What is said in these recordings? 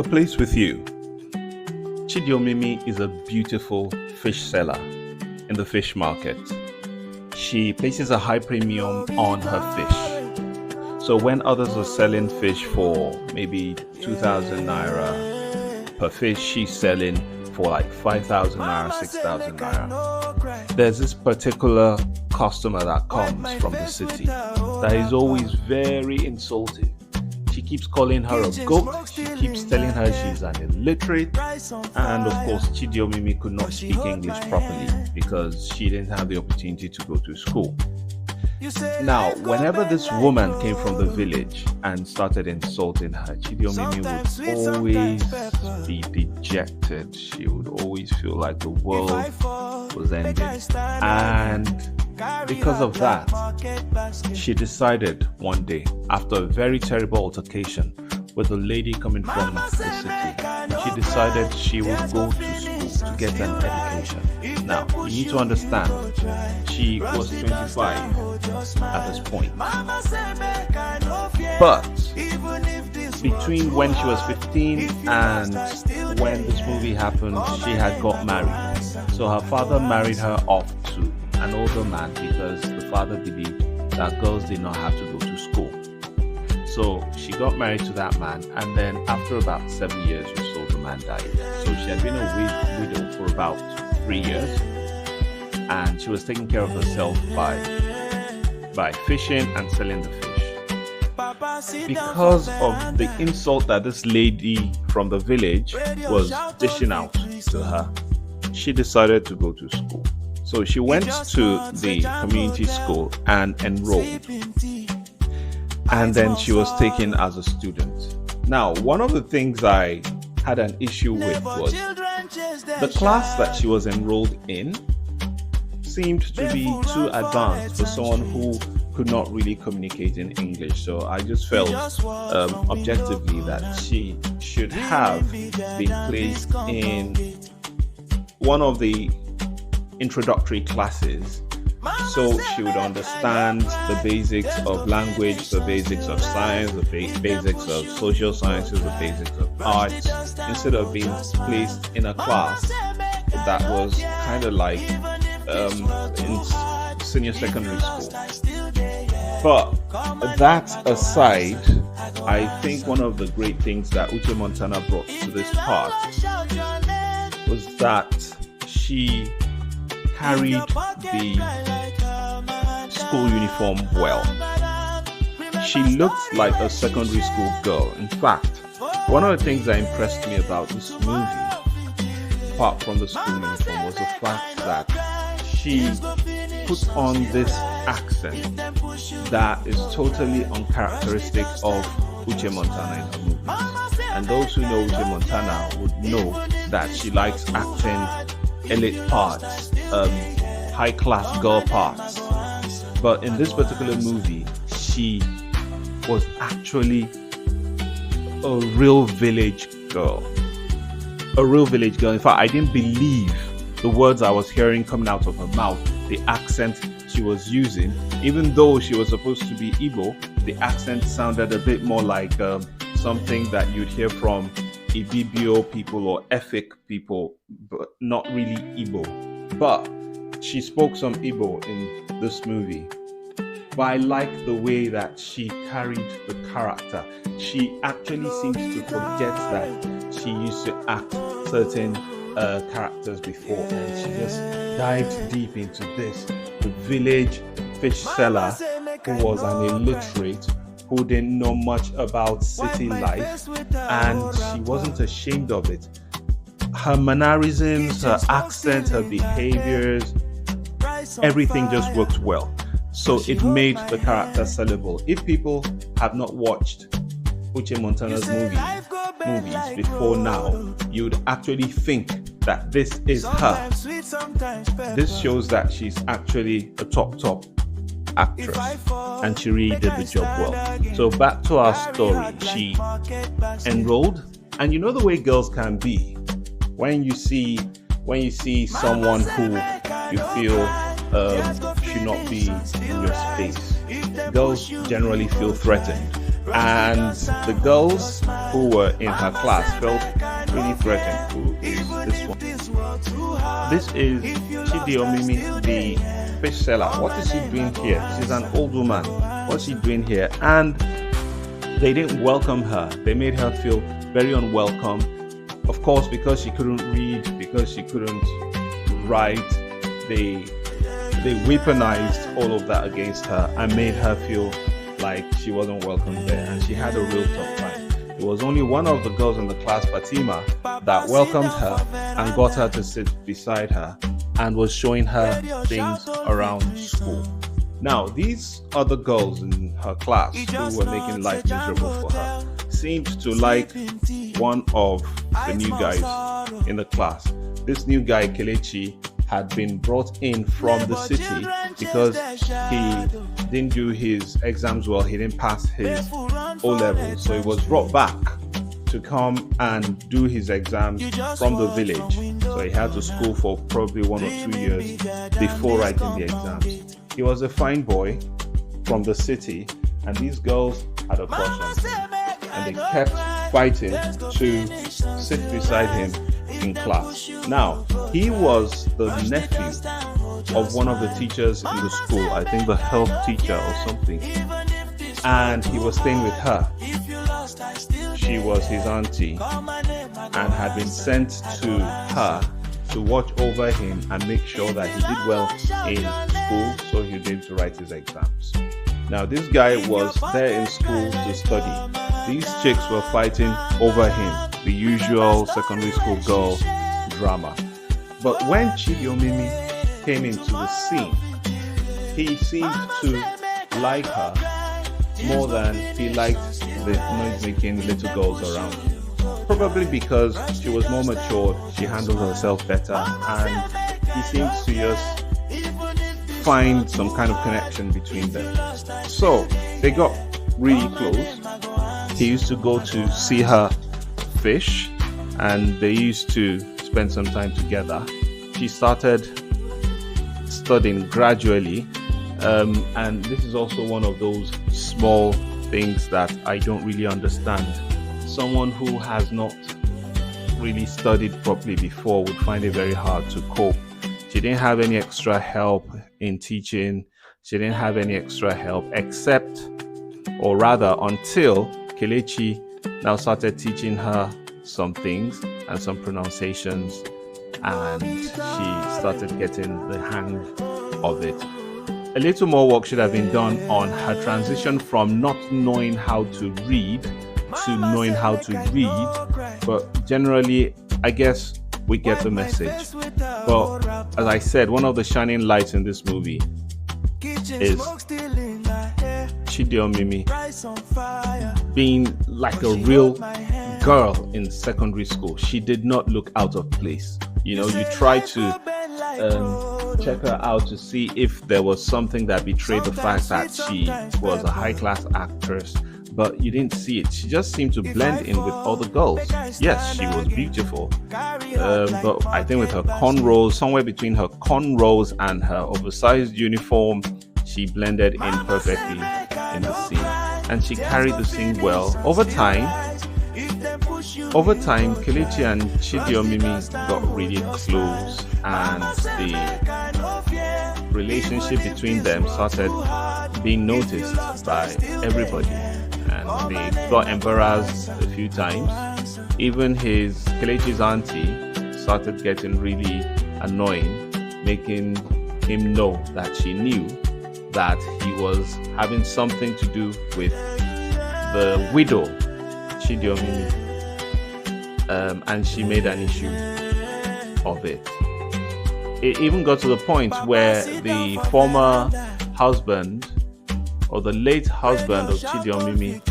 A place with you. Chidi is a beautiful fish seller in the fish market. She places a high premium on her fish. So when others are selling fish for maybe 2,000 naira per fish, she's selling for like 5,000 naira, 6,000 naira. There's this particular customer that comes from the city that is always very insulting. She keeps calling her a goat, she keeps telling her she's an illiterate, and of course Chidi could not speak English properly because she didn't have the opportunity to go to school. Now, whenever this woman came from the village and started insulting her, Chidi would always be dejected. She would always feel like the world was ending. And because of that, she decided one day, after a very terrible altercation with a lady coming from the city, she decided she would go to school to get an education. Now, you need to understand, she was 25 at this point. But between when she was 15 and when this movie happened, she had got married. So her father married her off to an older man because the father believed that girls did not have to go to school. So she got married to that man, and then after about 7 years or so, the man died. So she had been a widow for about 3 years, and she was taking care of herself by fishing and selling the fish. Because of the insult that this lady from the village was dishing out to her, she decided to go to school. So she went to the community school and enrolled. And then she was taken as a student. Now, one of the things I had an issue with was the class that she was enrolled in seemed to be too advanced for someone who could not really communicate in English. So I just felt objectively that she should have been placed in one of the introductory classes so she would understand the basics of language, the basics of science, the basics of social sciences, the basics of arts, instead of being placed in a class that was kind of like in senior secondary school. But that aside, I think one of the great things that Uche Montana brought to this part was that she carried the school uniform well. She looked like a secondary school girl. In fact, one of the things that impressed me about this movie, apart from the school uniform, was the fact that she put on this accent that is totally uncharacteristic of Uche Montana in her movies. And those who know Uche Montana would know that she likes acting elite parts, high-class girl parts. But in this particular movie, she was actually a real village girl. A real village girl. In fact, I didn't believe the words I was hearing coming out of her mouth, the accent she was using. Even though she was supposed to be Igbo, the accent sounded a bit more like something that you'd hear from Ibibio people or Efik people, but not really Igbo. But she spoke some Igbo in this movie. But I like the way that she carried the character. She actually seems to forget that she used to act certain characters before, and she just dived deep into this. The village fish seller who was an illiterate, who didn't know much about city life, and she wasn't ashamed of it. Her mannerisms, her accent, her behaviors, everything just worked well. So it made the character sellable. If people have not watched Uche Montana's movies before now, you'd actually think that this is her. This shows that she's actually a top actress, and she really did the job well. So back to our story. She enrolled, and you know the way girls can be when you see someone who you feel should not be in your space. Girls generally feel threatened, and the girls who were in her class felt really threatened. Who is this one? This is Chidi the fish seller. What is she doing here? She's an old woman. What's she doing here? And they didn't welcome her. They made her feel very unwelcome. Of course, because she couldn't read, because she couldn't write, they weaponized all of that against her and made her feel like she wasn't welcome there, and she had a real tough time. It was only one of the girls in the class, Fatima, that welcomed her and got her to sit beside her and was showing her things around school. Now, these other girls in her class who were making life miserable for her seemed to like one of the new guys in the class. This new guy, Kelechi, had been brought in from the city because he didn't do his exams well. He didn't pass his O-level, so he was brought back to come and do his exams from the village. So he had to school for probably 1 or 2 years before writing the exams. He was a fine boy from the city, and these girls had a crush on him, and they kept fighting to sit beside him in class. Now, he was the nephew of one of the teachers in the school, I think the health teacher or something, and he was staying with her. She was his auntie and had been sent to her to watch over him and make sure that he did well in school so he did to write his exams. Now, this guy was there in school to study. These chicks were fighting over him, the usual secondary school girl drama. But when Chidi came into the scene, he seemed to like her more than he liked the noise-making little girls around him. Probably because she was more mature, she handled herself better, and he seemed to just find some kind of connection between them. So they got really close. He used to go to see her fish, and they used to spend some time together. She started studying gradually, and this is also one of those small things that I don't really understand. Someone who has not really studied properly before would find it very hard to cope. She didn't have any extra help in teaching. She didn't have any extra help except, or rather until Kelechi now started teaching her some things and some pronunciations, and she started getting the hang of it. A little more work should have been done on her transition from not knowing how to read to knowing how to read, but generally, I guess we get the message. But as I said, one of the shining lights in this movie is Chidi being like a real girl in secondary school. She did not look out of place. You know, you try to check her out to see if there was something that betrayed the fact that she was a high-class actress, but you didn't see it. She just seemed to blend in with all the girls. Yes, she was beautiful, but I think with her cornrows, somewhere between her cornrows and her oversized uniform, she blended in perfectly in the scene, and she carried the scene well. Over time, Kelechi and Chidi got really close, and the relationship between them started being noticed by everybody, and they got embarrassed a few times. Even Kelechi's auntie started getting really annoying, making him know that she knew that he was having something to do with the widow, Chidi and she made an issue of it. It even got to the point where the former husband, or the late husband of Chidi,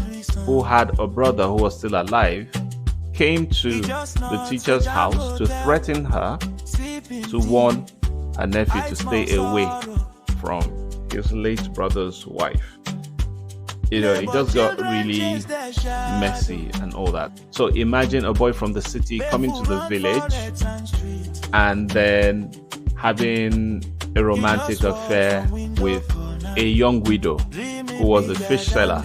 who had a brother who was still alive, came to the teacher's house to threaten her, to warn her nephew to stay away from his late brother's wife. You know, it just got really messy and all that. So imagine a boy from the city coming to the village and then having a romantic affair with a young widow who was a fish seller.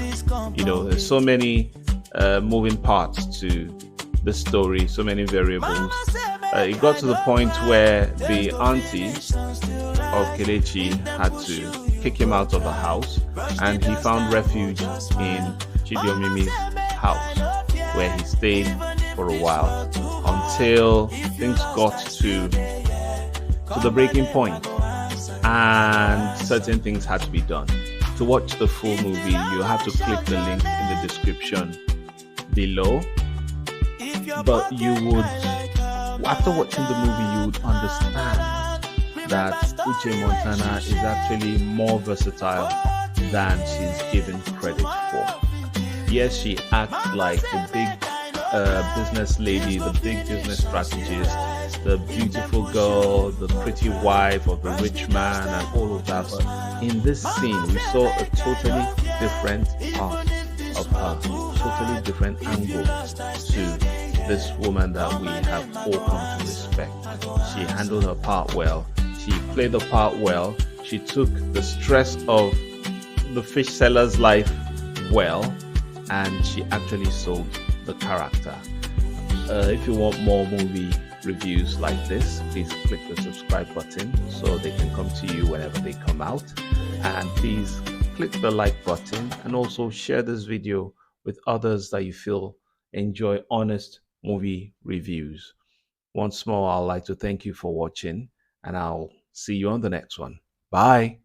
You know, there's so many moving parts to the story, so many variables. It got to the point where the auntie of Kelechi had to kick him out of the house, and he found refuge in Chidiomimi's house, where he stayed for a while until things got to the breaking point, and certain things had to be done. To watch the full movie, you have to click the link in the description below. But you would, after watching the movie, you would understand that Uche Montana is actually more versatile than she's given credit for. Yes, she acts like the big business lady, the big business strategist, the beautiful girl, the pretty wife of the rich man, and all of that. But in this scene, we saw a totally different part of her, totally different angle to this woman that we have all come to respect. She handled her part well. She played the part well. She took the stress of the fish seller's life well, and she actually sold the character. If you want more movie reviews like this, please click the subscribe button so they can come to you whenever they come out, and please click the like button and also share this video with others that you feel enjoy honest movie reviews. Once more, I'd like to thank you for watching, and I'll see you on the next one. Bye.